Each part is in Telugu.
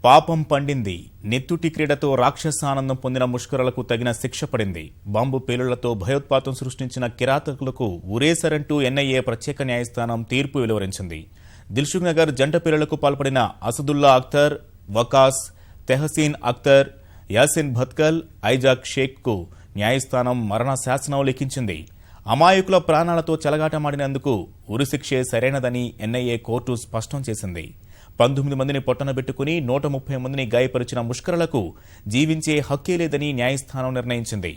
పాపం పండింది. నెత్తుటి క్రీడతో రాక్షసానందం పొందిన ముష్కరులకు తగిన శిక్ష పడింది. బాంబు పేలుళ్లతో భయోత్పాతం సృష్టించిన కిరాతకులకు ఉరేసరంటూ ఎన్ఐఏ ప్రత్యేక న్యాయస్థానం తీర్పు వెలువరించింది. దిల్సుఖ్ నగర్ జంట పేలుళ్లకు పాల్పడిన అసదుల్లా అఖ్తర్, వకాస్, తెహసీన్ అఖ్తర్, యాసిన్ భత్కల్, ఐజాక్ షేక్కు న్యాయస్థానం మరణ శాసనం లిఖించింది. అమాయకుల ప్రాణాలతో చెలగాటమాడినందుకు ఉరిశిక్షే సరైనదని ఎన్ఐఏ కోర్టు స్పష్టం చేసింది. 19 మందిని పొట్టనబెట్టుకుని 130 మందిని గాయపరిచిన ముష్కరులకు జీవించే హక్కే లేదని న్యాయస్థానం నిర్ణయించింది.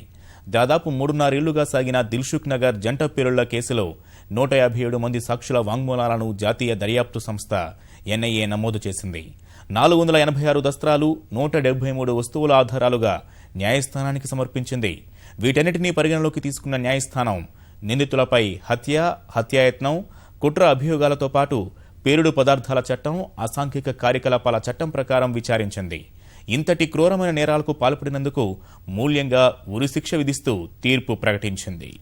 దాదాపు 3.5 ఏళ్లుగా సాగిన దిల్సుఖ్ నగర్ జంట పేలుళ్ల కేసులో 157 మంది సాక్షుల వాంగ్మూలాలను జాతీయ దర్యాప్తు సంస్థ ఎన్ఐఏ నమోదు చేసింది. 486 దస్త్రాలు, 173 వస్తువుల ఆధారాలుగా న్యాయస్థానానికి సమర్పించింది. వీటన్నిటినీ పరిగణలోకి తీసుకున్న న్యాయస్థానం నిందితులపై హత్యాయత్నం, కుట్ర అభియోగాలతో పాటు పేలుడు పదార్థాల చట్టం, అసాంఘిక కార్యకలాపాల చట్టం ప్రకారం విచారించింది. ఇంతటి క్రూరమైన నేరాలకు పాల్పడినందుకు మూల్యంగా ఉరిశిక్ష విధిస్తూ తీర్పు ప్రకటించింది.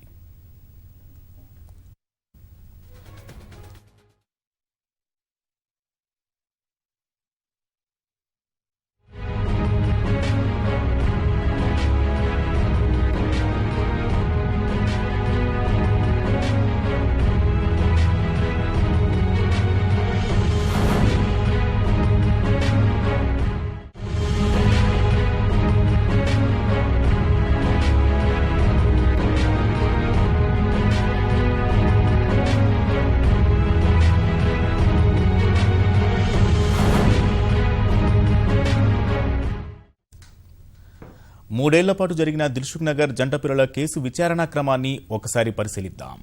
మూడేళ్ల పాటు జరిగిన దిల్సుఖ్ నగర్ జంట పేలుళ్ల కేసు విచారణ క్రమాన్ని ఒకసారి పరిశీలిద్దాం.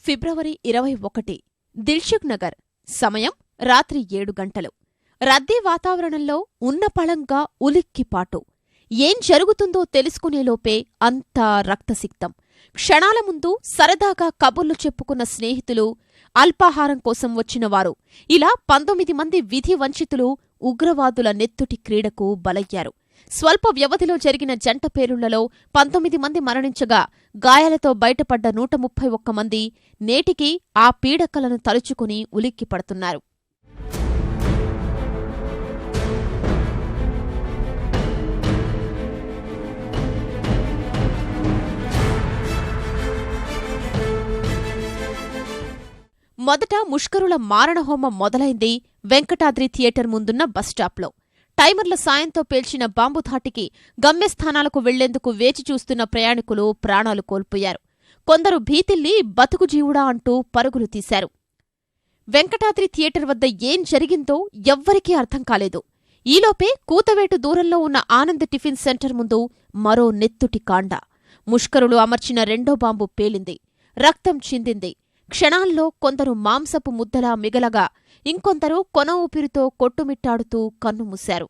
ఫిబ్రవరి 21 దిల్సుఖ్ నగర్. సమయం రాత్రి 7 గంటలు. రద్దీ వాతావరణంలో ఉన్నపళంగా ఉలిక్కిపాటు. ఏం జరుగుతుందో తెలుసుకునేలోపే అంతా రక్తసిక్తం. క్షణాల ముందు సరదాగా కబుర్లు చెప్పుకున్న స్నేహితులు, అల్పాహారం కోసం వచ్చినవారు, ఇలా 19 మంది విధి వంచితులు ఉగ్రవాదుల నెత్తుటి క్రీడకు బలయ్యారు. స్వల్ప వ్యవధిలో జరిగిన జంట పేలుళ్లలో 19 మంది మరణించగా, గాయాలతో బయటపడ్డ 131 మంది నేటికి ఆ పీడకలను తలుచుకుని ఉలిక్కిపడుతున్నారు. మొదట ముష్కరుల మారణహోమం మొదలైంది వెంకటాద్రి థియేటర్ ముందున్న బస్టాప్లో. టైమర్ల సాయంతో పేల్చిన బాంబు ధాటికి గమ్యస్థానాలకు వెళ్లేందుకు వేచి చూస్తున్న ప్రయాణికులు ప్రాణాలు కోల్పోయారు. కొందరు భీతిల్లి బతుకు జీవుడా అంటూ పరుగులు తీశారు. వెంకటాద్రి థియేటర్ వద్ద ఏం జరిగిందో ఎవ్వరికీ అర్థం కాలేదు. ఈలోపే కూతవేటు దూరంలో ఉన్న ఆనంద్ టిఫిన్ సెంటర్ ముందు మరో నెత్తుటి కాండ. ముష్కరులు అమర్చిన రెండో బాంబు పేలింది. రక్తం చిందింది. క్షణాల్లో కొందరు మాంసపు ముద్దలా మిగలగా, ఇంకొందరు కొన ఊపిరితో కొట్టుమిట్టాడుతూ కన్నుమూశారు.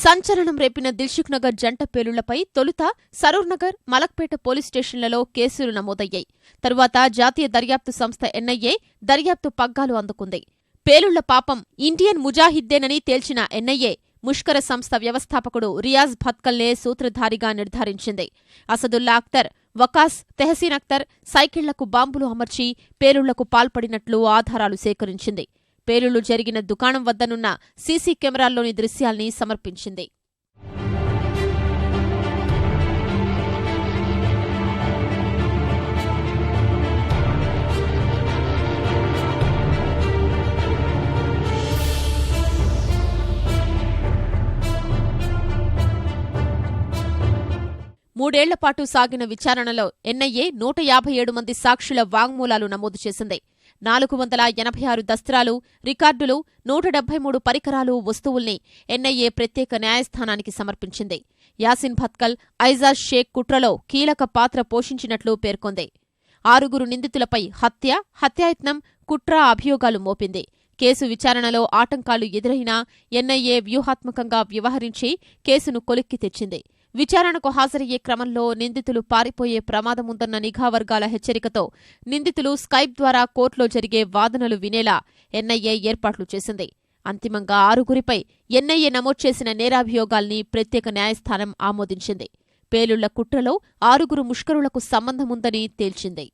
సంచలనం రేపిన దిల్సుఖ్ నగర్ జంట పేలుళ్లపై తొలుత సరూర్ నగర్, మలక్పేట పోలీస్ స్టేషన్లలో కేసులు నమోదయ్యాయి. తరువాత జాతీయ దర్యాప్తు సంస్థ ఎన్ఐఏ దర్యాప్తు పగ్గాలు అందుకుంది. పేలుళ్ల పాపం ఇండియన్ ముజాహిద్దేనని తేల్చిన ఎన్ఐఏ ముష్కర సంస్థ వ్యవస్థాపకుడు రియాజ్ భత్కల్నే సూత్రధారిగా నిర్ధారించింది. అసదుల్లా అఖ్తర్, వకాస్, తెహసీన్ అఖ్తర్ సైకిళ్లకు బాంబులు అమర్చి పేలుళ్లకు పాల్పడినట్లు ఆధారాలు సేకరించింది. పేలుళ్లు జరిగిన దుకాణం వద్దనున్న సీసీ కెమెరాల్లోని దృశ్యాల్ని సమర్పించింది. మూడేళ్లపాటు సాగిన విచారణలో ఎన్ఐఏ 157 మంది సాక్షుల వాంగ్మూలాలు నమోదు చేసింది. 486 దస్త్రాలు, రికార్డులు, 173 పరికరాలు, వస్తువుల్ని ఎన్ఐఏ ప్రత్యేక న్యాయస్థానానికి సమర్పించింది. యాసిన్ భత్కల్, ఐజాజ్ షేక్ కుట్రలో కీలక పాత్ర పోషించినట్లు పేర్కొంది. 6 నిందితులపై హత్యాయత్నం, కుట్ర అభియోగాలు మోపింది. కేసు విచారణలో ఆటంకాలు ఎదురైనా ఎన్ఐఏ వ్యూహాత్మకంగా వ్యవహరించి కేసును కొలిక్కి తెచ్చింది. విచారణకు హాజరయ్యే క్రమంలో నిందితులు పారిపోయే ప్రమాదముందన్న నిఘా వర్గాల హెచ్చరికతో నిందితులు స్కైప్ ద్వారా కోర్టులో జరిగే వాదనలు వినేలా ఎన్ఐఏ ఏర్పాట్లు చేసింది. అంతిమంగా 6గురిపై ఎన్ఐఏ నమోదు చేసిన నేరాభియోగాల్ని ప్రత్యేక న్యాయస్థానం ఆమోదించింది. పేలుళ్ల కుట్రలో 6 ముష్కరులకు సంబంధముందని తేల్చింది.